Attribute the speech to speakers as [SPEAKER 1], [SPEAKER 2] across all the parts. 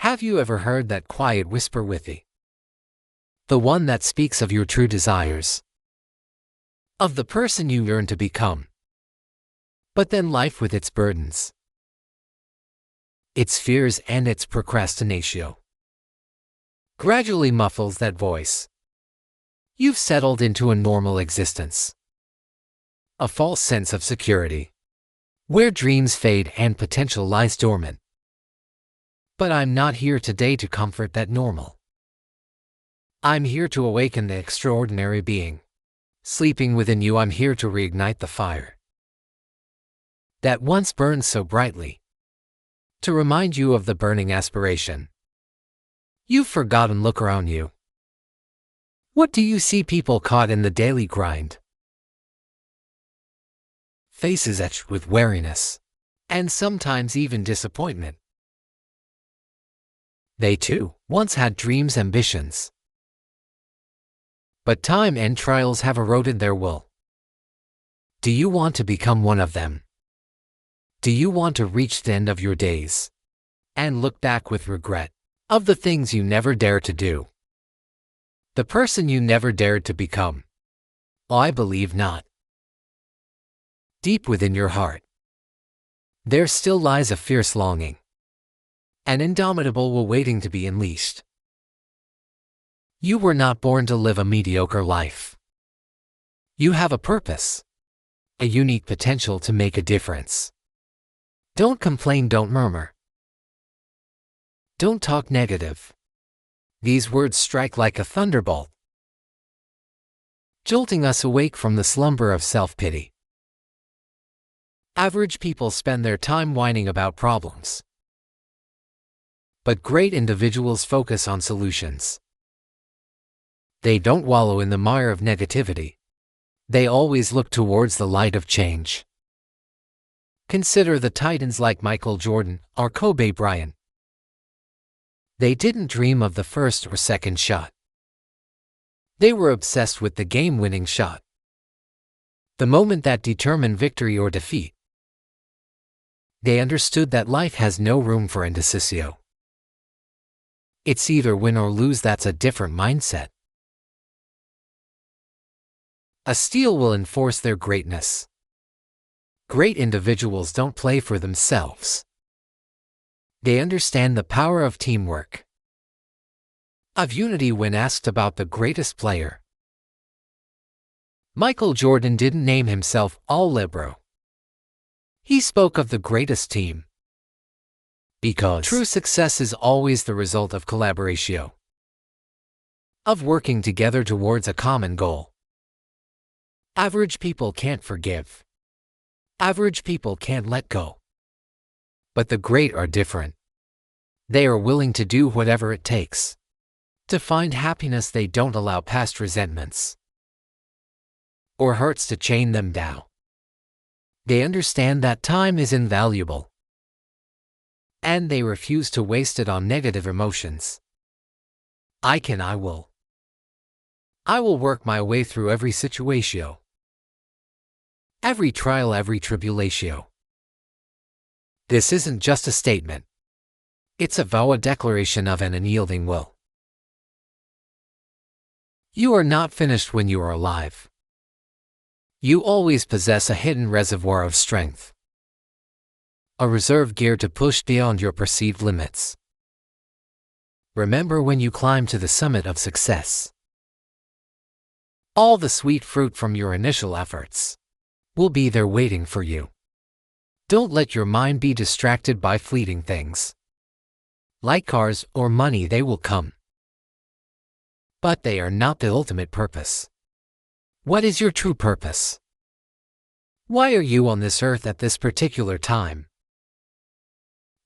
[SPEAKER 1] Have you ever heard that quiet whisper within? The one that speaks of your true desires, of the person you yearn to become. But then life with its burdens, its fears and its procrastination gradually muffles that voice. You've settled into a normal existence, a false sense of security, where dreams fade and potential lies dormant. But I'm not here today to comfort that normal. I'm here to awaken the extraordinary being sleeping within you. I'm here to reignite the fire that once burned so brightly, to remind you of the burning aspiration you've forgotten. Look around you. What do you see? People caught in the daily grind, faces etched with weariness, and sometimes even disappointment. They too once had dreams, ambitions, but time and trials have eroded their will. Do you want to become one of them? Do you want to reach the end of your days and look back with regret of the things you never dared to do, the person you never dared to become? Oh, I believe not. Deep within your heart, there still lies a fierce longing, an indomitable will waiting to be unleashed. You were not born to live a mediocre life. You have a purpose, a unique potential to make a difference. Don't complain, don't murmur. Don't talk negative. These words strike like a thunderbolt, jolting us awake from the slumber of self-pity. Average people spend their time whining about problems, but great individuals focus on solutions. They don't wallow in the mire of negativity. They always look towards the light of change. Consider the titans like Michael Jordan or Kobe Bryant. They didn't dream of the first or second shot. They were obsessed with the game-winning shot, the moment that determined victory or defeat. They understood that life has no room for indecision. It's either win or lose. That's a different mindset. A steel will enforce their greatness. Great individuals don't play for themselves. They understand the power of teamwork, of unity. When asked about the greatest player, Michael Jordan didn't name himself all libero. He spoke of the greatest team, because true success is always the result of collaboration, of working together towards a common goal. Average people can't forgive. Average people can't let go. But the great are different. They are willing to do whatever it takes to find happiness. They don't allow past resentments or hurts to chain them down. They understand that time is invaluable, and they refuse to waste it on negative emotions. I will work my way through every situation, every trial, every tribulation. This isn't just a statement. It's a vow, a declaration of an unyielding will. You are not finished when you are alive. You always possess a hidden reservoir of strength, a reserve gear to push beyond your perceived limits. Remember, when you climb to the summit of success, all the sweet fruit from your initial efforts will be there waiting for you. Don't let your mind be distracted by fleeting things, like cars or money. They will come, but they are not the ultimate purpose. What is your true purpose? Why are you on this earth at this particular time?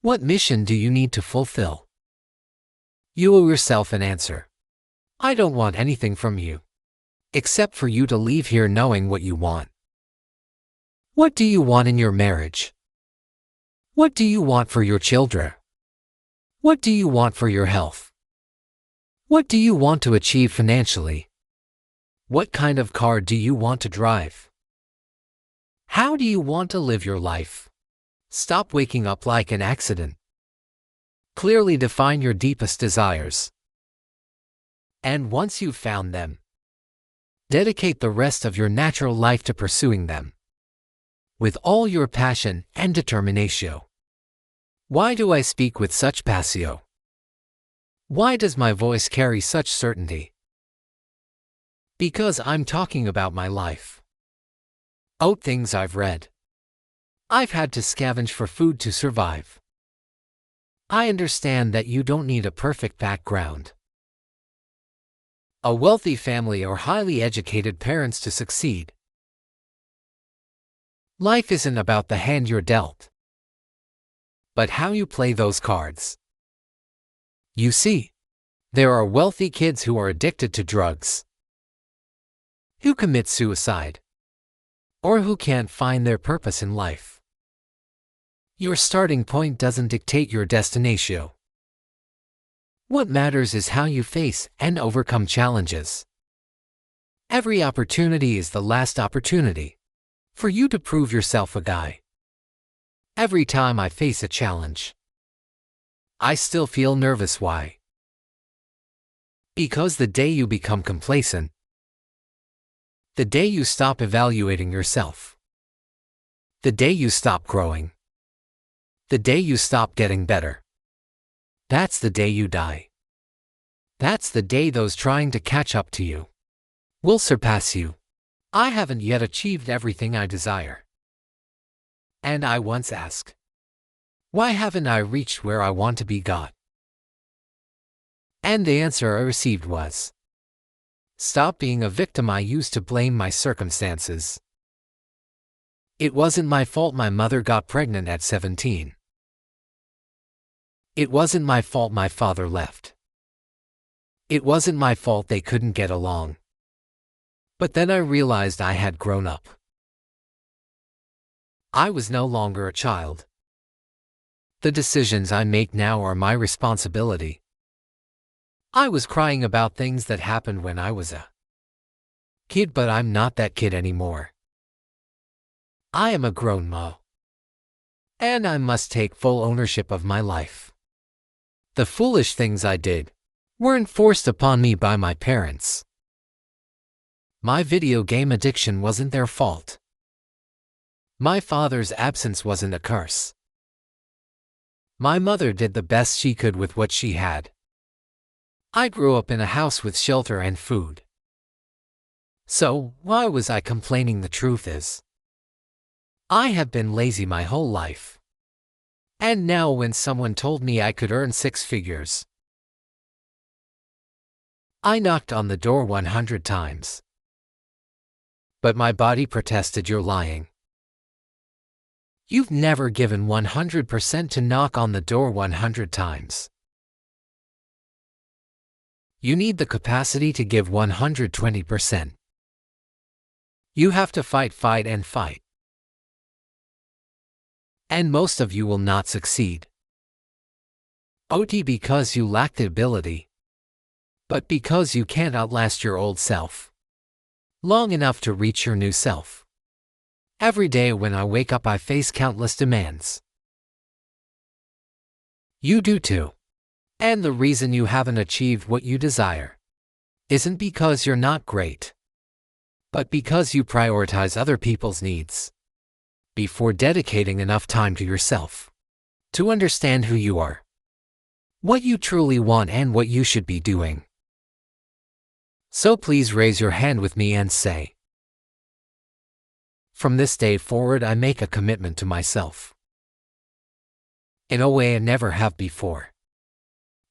[SPEAKER 1] What mission do you need to fulfill? You owe yourself an answer. I don't want anything from you, except for you to leave here knowing what you want. What do you want in your marriage? What do you want for your children? What do you want for your health? What do you want to achieve financially? What kind of car do you want to drive? How do you want to live your life? Stop waking up like an accident. Clearly define your deepest desires. And once you've found them, dedicate the rest of your natural life to pursuing them with all your passion and determination. Why do I speak with such passio? Why does my voice carry such certainty? Because I'm talking about my life. Oh, things I've read. I've had to scavenge for food to survive. I understand that you don't need a perfect background, a wealthy family, or highly educated parents to succeed. Life isn't about the hand you're dealt, but how you play those cards. You see, there are wealthy kids who are addicted to drugs, who commit suicide, or who can't find their purpose in life. Your starting point doesn't dictate your destination. What matters is how you face and overcome challenges. Every opportunity is the last opportunity for you to prove yourself a guy. Every time I face a challenge, I still feel nervous. Why? Because the day you become complacent, the day you stop evaluating yourself, the day you stop growing, the day you stop getting better, that's the day you die. That's the day those trying to catch up to you will surpass you. I haven't yet achieved everything I desire. And I once asked, why haven't I reached where I want to be, God? And the answer I received was, stop being a victim. I used to blame my circumstances. It wasn't my fault my mother got pregnant at 17. It wasn't my fault my father left. It wasn't my fault they couldn't get along. But then I realized I had grown up. I was no longer a child. The decisions I make now are my responsibility. I was crying about things that happened when I was a kid, but I'm not that kid anymore. I am a grown man, and I must take full ownership of my life. The foolish things I did weren't forced upon me by my parents. My video game addiction wasn't their fault. My father's absence wasn't a curse. My mother did the best she could with what she had. I grew up in a house with shelter and food. So, why was I complaining? The truth is, I have been lazy my whole life. And now when someone told me I could earn 6 figures, I knocked on the door 100 times. But my body protested. You're lying. You've never given 100% to knock on the door 100 times. You need the capacity to give 120%. You have to fight, and fight. And most of you will not succeed. Because you lack the ability, but because you can't outlast your old self long enough to reach your new self. Every day when I wake up, I face countless demands. You do too. And the reason you haven't achieved what you desire isn't because you're not great, but because you prioritize other people's needs before dedicating enough time to yourself to understand who you are, what you truly want, and what you should be doing. So please raise your hand with me and say, from this day forward, I make a commitment to myself in a way I never have before.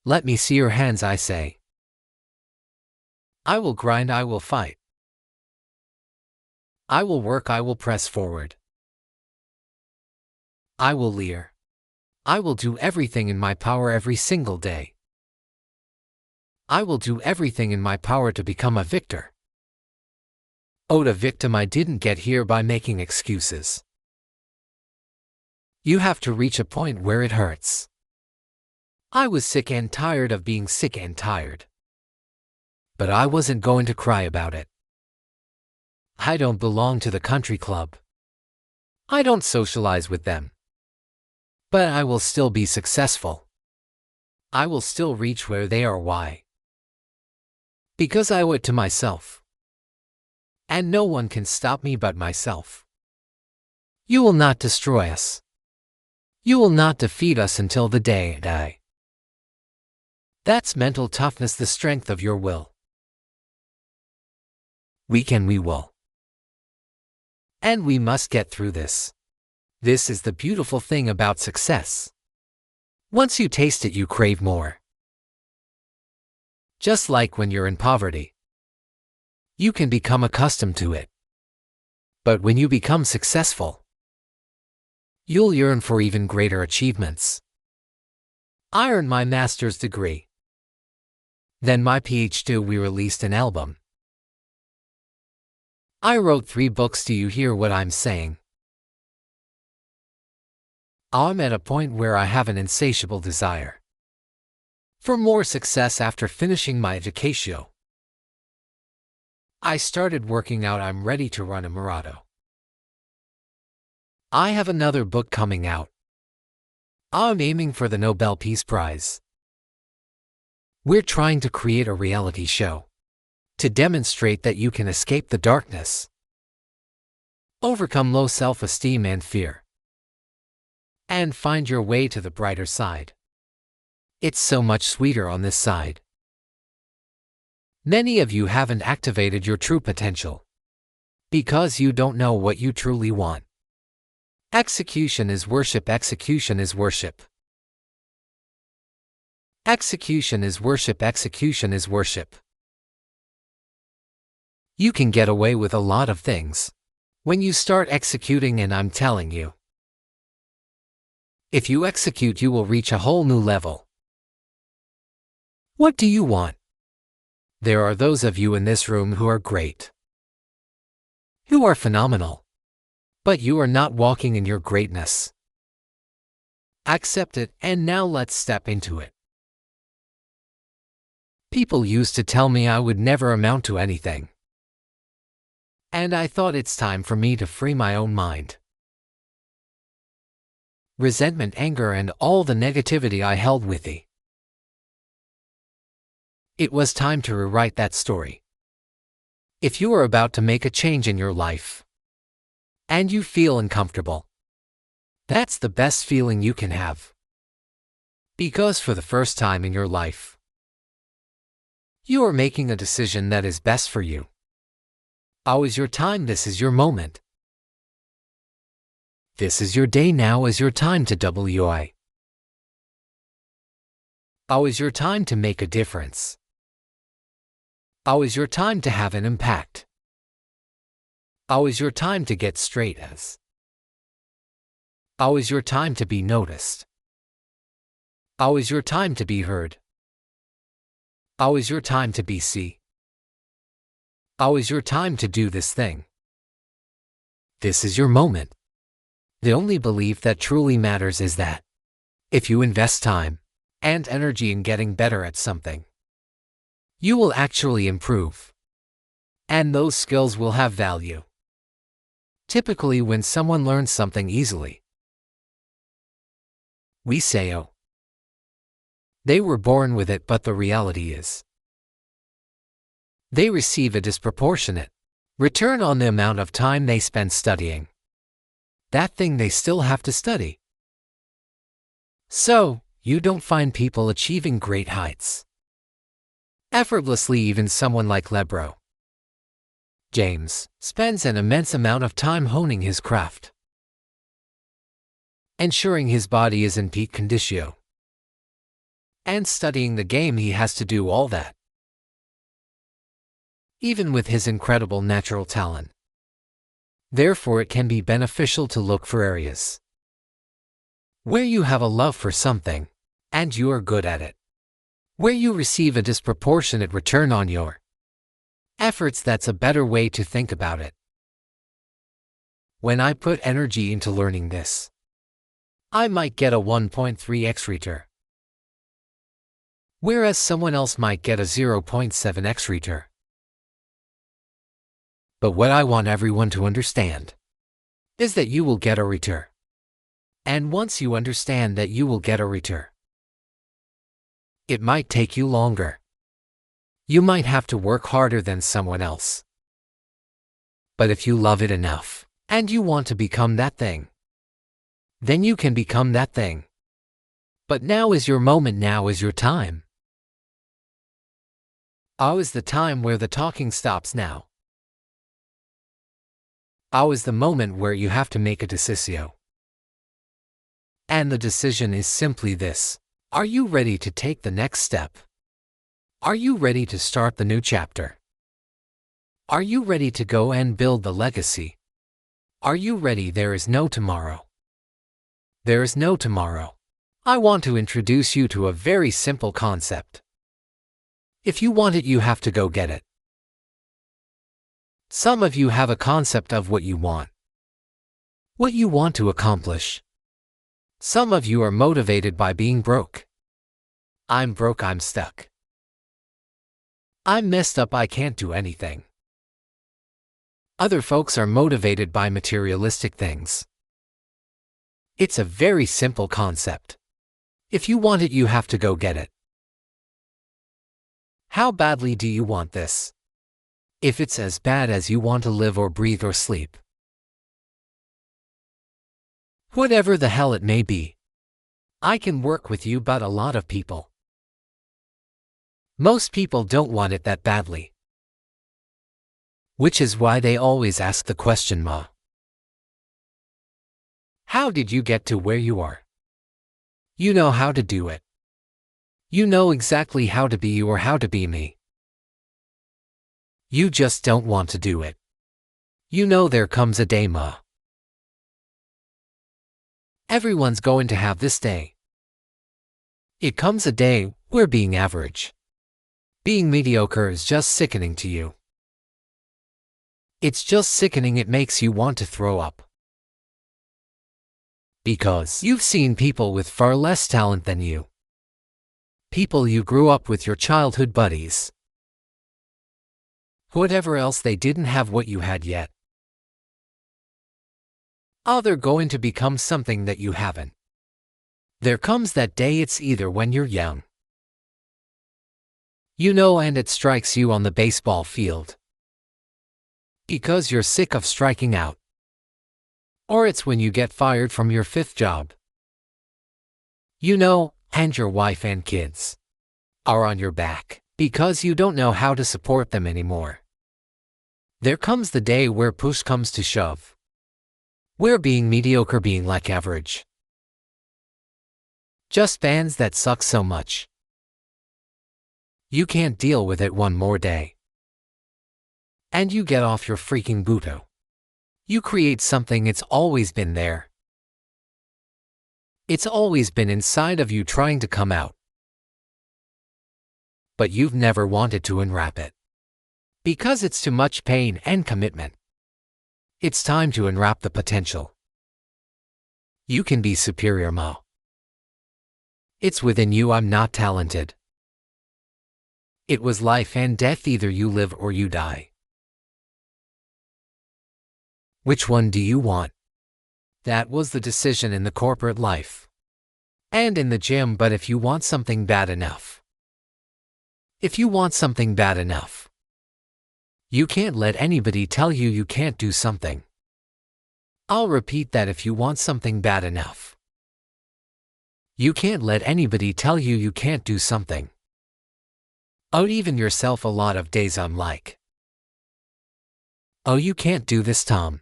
[SPEAKER 1] Let me see your hands. I say, I will grind, I will fight. I will work, I will press forward. I will leer. I will do everything in my power every single day. I will do everything in my power to become a victor. A victim. I didn't get here by making excuses. You have to reach a point where it hurts. I was sick and tired of being sick and tired. But I wasn't going to cry about it. I don't belong to the country club. I don't socialize with them. But I will still be successful. I will still reach where they are. Why? Because I owe it to myself. And no one can stop me but myself. You will not destroy us. You will not defeat us until the day I die. That's mental toughness, the strength of your will. We can, we will. And we must get through this. This is the beautiful thing about success. Once you taste it, you crave more. Just like when you're in poverty. You can become accustomed to it. But when you become successful, you'll yearn for even greater achievements. I earned my master's degree. Then my PhD. We released an album. I wrote 3 books. Do you hear what I'm saying? I'm at a point where I have an insatiable desire for more success. After finishing my education, I started working out. I'm ready to run a marathon. I have another book coming out. I'm aiming for the Nobel Peace Prize. We're trying to create a reality show to demonstrate that you can escape the darkness, overcome low self-esteem and fear, and find your way to the brighter side. It's so much sweeter on this side. Many of you haven't activated your true potential because you don't know what you truly want. Execution is worship. Execution is worship. Execution is worship. Execution is worship. You can get away with a lot of things when you start executing, and I'm telling you, if you execute, you will reach a whole new level. What do you want? There are those of you in this room who are great, who are phenomenal, but you are not walking in your greatness. Accept it, and now let's step into it. People used to tell me I would never amount to anything. And I thought it's time for me to free my own mind. Resentment, anger, and all the negativity I held within. It was time to rewrite that story. If you are about to make a change in your life, and you feel uncomfortable, that's the best feeling you can have. Because for the first time in your life, you are making a decision that is best for you. Now is your time. This is your moment. This is your day. Now is your time to WI. Now is your time to make a difference. Now is your time to have an impact. Now is your time to get straight as. Now is your time to be noticed. Now is your time to be heard. Now is your time to be seen. Now is your time to do this thing. This is your moment. The only belief that truly matters is that if you invest time and energy in getting better at something, you will actually improve. And those skills will have value. Typically, when someone learns something easily, we say, oh, they were born with it, but the reality is, they receive a disproportionate return on the amount of time they spend studying that thing they still have to study. So, you don't find people achieving great heights effortlessly. Even someone like LeBron James spends an immense amount of time honing his craft, ensuring his body is in peak condition, and studying the game. He has to do all that. Even with his incredible natural talent. Therefore, it can be beneficial to look for areas where you have a love for something, and you are good at it, where you receive a disproportionate return on your efforts. That's a better way to think about it. When I put energy into learning this, I might get a 1.3x return, whereas someone else might get a 0.7x return. But what I want everyone to understand is that you will get a return. And once you understand that you will get a return, It might take you longer. You might have to work harder than someone else. But if you love it enough, and you want to become that thing, then you can become that thing. But now is your moment, now is your time. Now is the time where the talking stops now. Now is the moment where you have to make a decision. And the decision is simply this. Are you ready to take the next step? Are you ready to start the new chapter? Are you ready to go and build the legacy? Are you ready? There is no tomorrow. There is no tomorrow. I want to introduce you to a very simple concept. If you want it, you have to go get it. Some of you have a concept of what you want to accomplish. Some of you are motivated by being broke. I'm broke, I'm stuck. I'm messed up, I can't do anything. Other folks are motivated by materialistic things. It's a very simple concept. If you want it, you have to go get it. How badly do you want this? If it's as bad as you want to live or breathe or sleep, whatever the hell it may be, I can work with you, but a lot of people, most people don't want it that badly. Which is why they always ask the question, Ma, how did you get to where you are? You know how to do it. You know exactly how to be you or how to be me. You just don't want to do it. You know there comes a day, Ma. Everyone's going to have this day. It comes a day where being average, being mediocre is just sickening to you. It's just sickening, it makes you want to throw up. Because you've seen people with far less talent than you. People you grew up with, your childhood buddies. Whatever else, they didn't have what you had yet. Oh, they're going to become something that you haven't. There comes that day, it's either when you're young, you know, and it strikes you on the baseball field because you're sick of striking out. Or it's when you get fired from your 5th job. You know, and your wife and kids are on your back because you don't know how to support them anymore. There comes the day where push comes to shove, where being mediocre, being like average, just bands that suck so much, you can't deal with it one more day. And you get off your freaking booto. You create something, it's always been there. It's always been inside of you trying to come out. But you've never wanted to unwrap it. Because it's too much pain and commitment. It's time to unwrap the potential. You can be superior, Ma. It's within you. I'm not talented. It was life and death, either you live or you die. Which one do you want? That was the decision in the corporate life. And in the gym, but if you want something bad enough, if you want something bad enough, you can't let anybody tell you you can't do something. I'll repeat that: if you want something bad enough, you can't let anybody tell you you can't do something. Oh, even yourself. A lot of days I'm like, oh, you can't do this, Tom.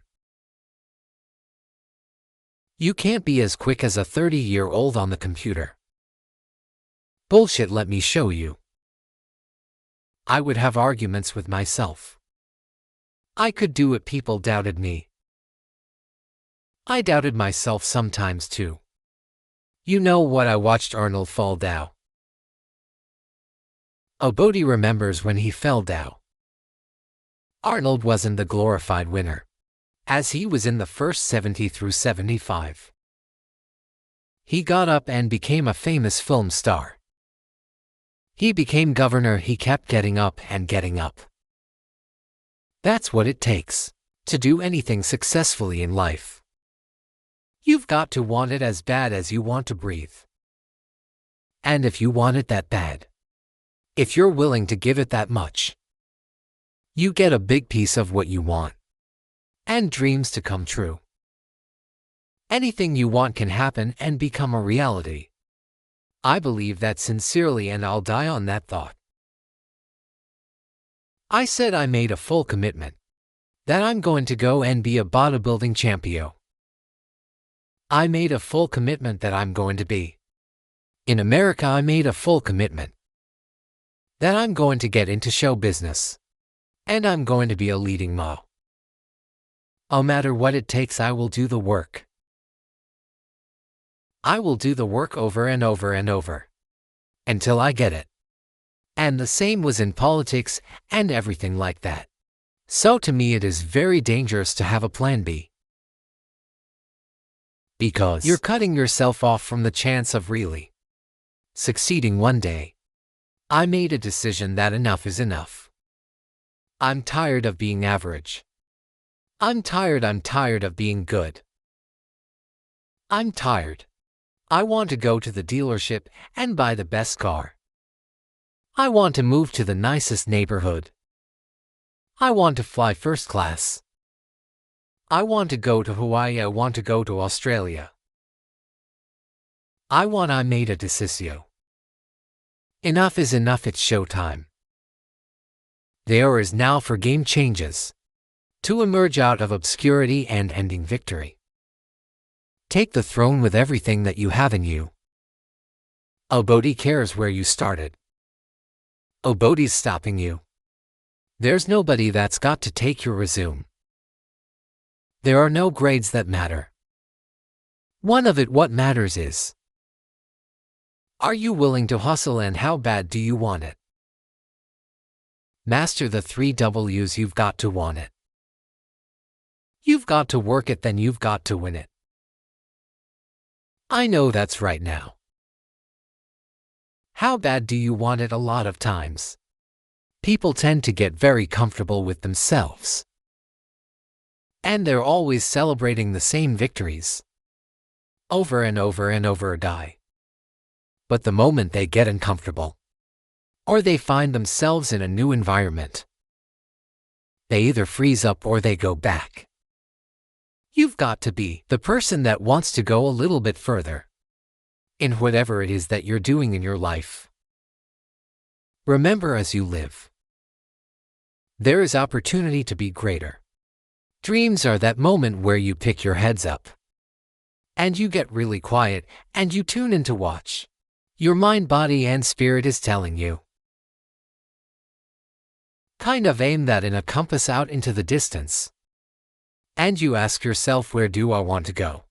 [SPEAKER 1] You can't be as quick as a 30-year-old on the computer. Bullshit, let me show you. I would have arguments with myself. I could do it. People doubted me. I doubted myself sometimes too. You know what? I watched Arnold fall down. Oh, Bodhi remembers when he fell down. Arnold wasn't the glorified winner, as he was in the first 70 through 75. He got up and became a famous film star. He became governor. He kept getting up and getting up. That's what it takes to do anything successfully in life. You've got to want it as bad as you want to breathe. And if you want it that bad, if you're willing to give it that much, you get a big piece of what you want. And dreams to come true. Anything you want can happen and become a reality. I believe that sincerely, and I'll die on that thought. I said I made a full commitment that I'm going to go and be a bodybuilding champion. I made a full commitment that I'm going to be. In America, I made a full commitment that I'm going to get into show business. And I'm going to be a leading model. No matter what it takes, I will do the work. I will do the work over and over and over until I get it. And the same was in politics and everything like that. So to me, it is very dangerous to have a plan B. Because you're cutting yourself off from the chance of really succeeding one day. I made a decision that enough is enough. I'm tired of being average. I'm tired of being good. I'm tired. I want to go to the dealership and buy the best car. I want to move to the nicest neighborhood. I want to fly first class. I want to go to Hawaii. I want to go to Australia. I made a decision. Enough is enough, it's showtime. The hour is now for game changes. To emerge out of obscurity and ending victory. Take the throne with everything that you have in you. Nobody cares where you started. Nobody's stopping you. There's nobody that's got to take your resume. There are no grades that matter. What matters is, are you willing to hustle, and how bad do you want it? Master the 3 W's. You've got to want it. You've got to work it, then you've got to win it. I know that's right now. How bad do you want it? A lot of times, people tend to get very comfortable with themselves. And they're always celebrating the same victories. Over and over and over die. But the moment they get uncomfortable, or they find themselves in a new environment, they either freeze up or they go back. You've got to be the person that wants to go a little bit further in whatever it is that you're doing in your life. Remember, as you live, there is opportunity to be greater. Dreams are that moment where you pick your heads up and you get really quiet and you tune in to watch your mind, body, and spirit is telling you. Kind of aim that in a compass out into the distance. And you ask yourself, where do I want to go?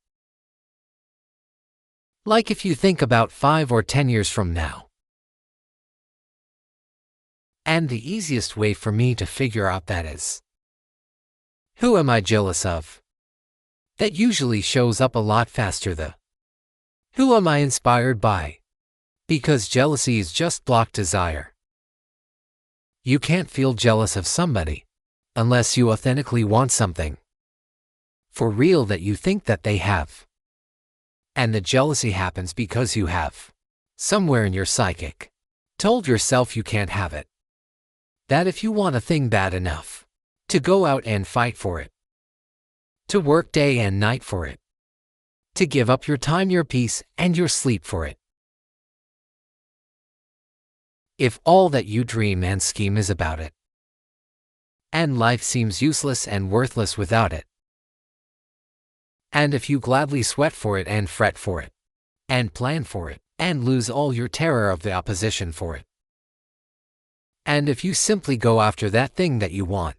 [SPEAKER 1] Like if you think about 5 or 10 years from now. And the easiest way for me to figure out that is, who am I jealous of? That usually shows up a lot faster. The who am I inspired by? Because jealousy is just blocked desire. You can't feel jealous of somebody unless you authentically want something for real that you think that they have. And the jealousy happens because you have, somewhere in your psychic, told yourself you can't have it. That if you want a thing bad enough, to go out and fight for it, to work day and night for it, to give up your time, your peace, and your sleep for it. If all that you dream and scheme is about it, and life seems useless and worthless without it, and if you gladly sweat for it and fret for it, and plan for it, and lose all your terror of the opposition for it, and if you simply go after that thing that you want,